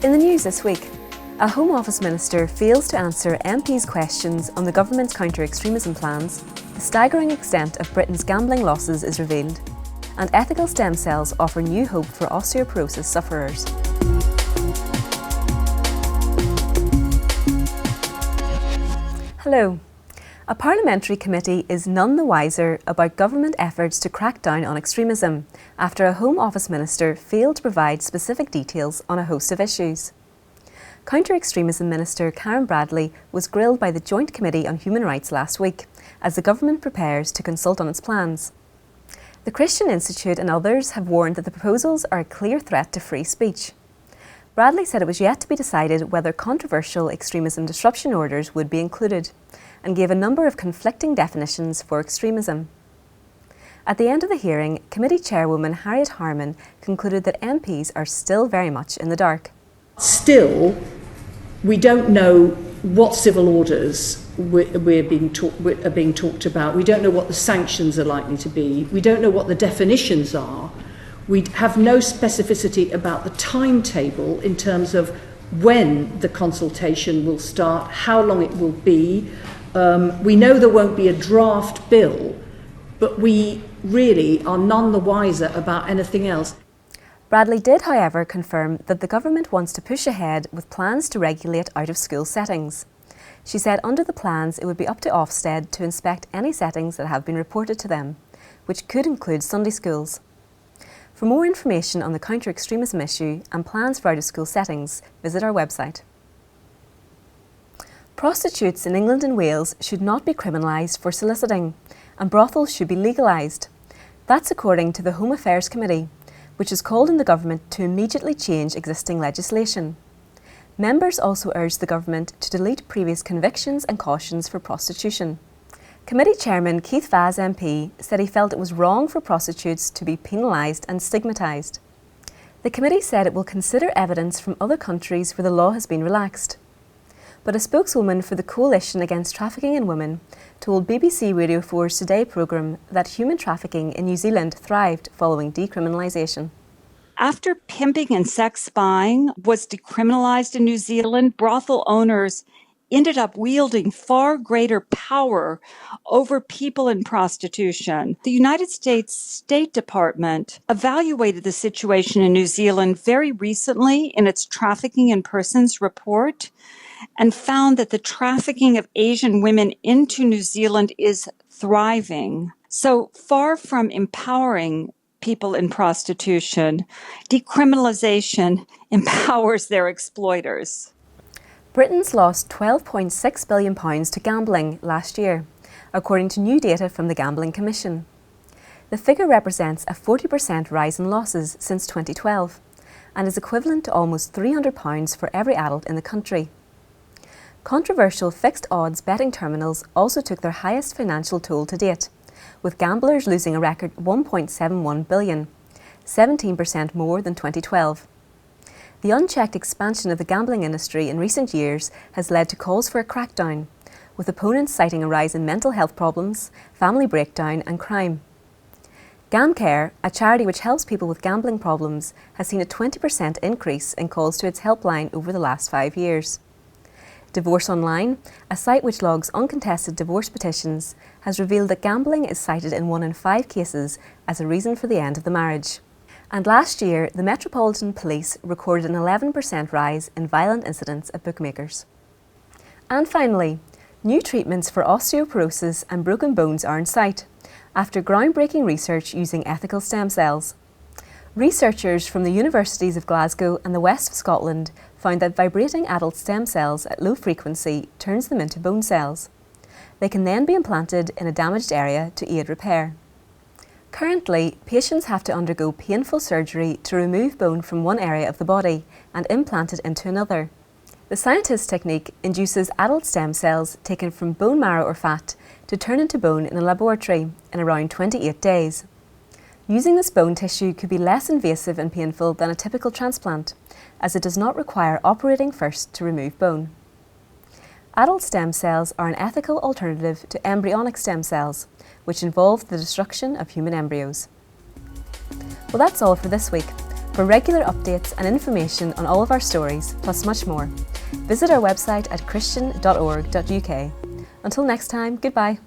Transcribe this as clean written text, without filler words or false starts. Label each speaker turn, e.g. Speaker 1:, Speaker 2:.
Speaker 1: In the news this week, a Home Office Minister fails to answer MPs' questions on the government's counter-extremism plans, the staggering extent of Britain's gambling losses is revealed, and ethical stem cells offer new hope for osteoporosis sufferers. Hello. A parliamentary committee is none the wiser about government efforts to crack down on extremism after a Home Office Minister failed to provide specific details on a host of issues. Counter-extremism Minister Karen Bradley was grilled by the Joint Committee on Human Rights last week as the government prepares to consult on its plans. The Christian Institute and others have warned that the proposals are a clear threat to free speech. Bradley said it was yet to be decided whether controversial extremism disruption orders would be included, and gave a number of conflicting definitions for extremism. At the end of the hearing, Committee Chairwoman Harriet Harman concluded that MPs are still very much in the dark.
Speaker 2: Still, we don't know what civil orders are being talked about. We don't know what the sanctions are likely to be. We don't know what the definitions are. We have no specificity about the timetable in terms of when the consultation will start, how long it will be. We know there won't be a draft bill, but we really are none the wiser about anything else.
Speaker 1: Bradley did, however, confirm that the government wants to push ahead with plans to regulate out-of-school settings. She said under the plans it would be up to Ofsted to inspect any settings that have been reported to them, which could include Sunday schools. For more information on the counter-extremism issue and plans for out-of-school settings, visit our website. Prostitutes in England and Wales should not be criminalised for soliciting, and brothels should be legalised. That's according to the Home Affairs Committee, which has called on the government to immediately change existing legislation. Members also urged the government to delete previous convictions and cautions for prostitution. Committee Chairman Keith Vaz MP said he felt it was wrong for prostitutes to be penalised and stigmatised. The committee said it will consider evidence from other countries where the law has been relaxed. But a spokeswoman for the Coalition Against Trafficking in Women told BBC Radio 4's Today programme that human trafficking in New Zealand thrived following decriminalisation.
Speaker 3: After pimping and sex buying was decriminalised in New Zealand, brothel owners ended up wielding far greater power over people in prostitution. The United States State Department evaluated the situation in New Zealand very recently in its Trafficking in Persons report, and found that the trafficking of Asian women into New Zealand is thriving. So far from empowering people in prostitution, decriminalisation empowers their exploiters.
Speaker 1: Britain's lost £12.6 billion to gambling last year, according to new data from the Gambling Commission. The figure represents a 40% rise in losses since 2012 and is equivalent to almost £300 for every adult in the country. Controversial fixed odds betting terminals also took their highest financial toll to date, with gamblers losing a record £1.71 billion, 17% more than 2012. The unchecked expansion of the gambling industry in recent years has led to calls for a crackdown, with opponents citing a rise in mental health problems, family breakdown and crime. GamCare, a charity which helps people with gambling problems, has seen a 20% increase in calls to its helpline over the last 5 years. Divorce Online, a site which logs uncontested divorce petitions, has revealed that gambling is cited in 1 in 5 cases as a reason for the end of the marriage. And last year, the Metropolitan Police recorded an 11% rise in violent incidents at bookmakers. And finally, new treatments for osteoporosis and broken bones are in sight, after groundbreaking research using ethical stem cells. Researchers from the Universities of Glasgow and the West of Scotland found that vibrating adult stem cells at low frequency turns them into bone cells. They can then be implanted in a damaged area to aid repair. Currently, patients have to undergo painful surgery to remove bone from one area of the body and implant it into another. The scientist's technique induces adult stem cells taken from bone marrow or fat to turn into bone in a laboratory in around 28 days. Using this bone tissue could be less invasive and painful than a typical transplant, as it does not require operating first to remove bone. Adult stem cells are an ethical alternative to embryonic stem cells, which involve the destruction of human embryos. Well, that's all for this week. For regular updates and information on all of our stories, plus much more, visit our website at christian.org.uk. Until next time, goodbye.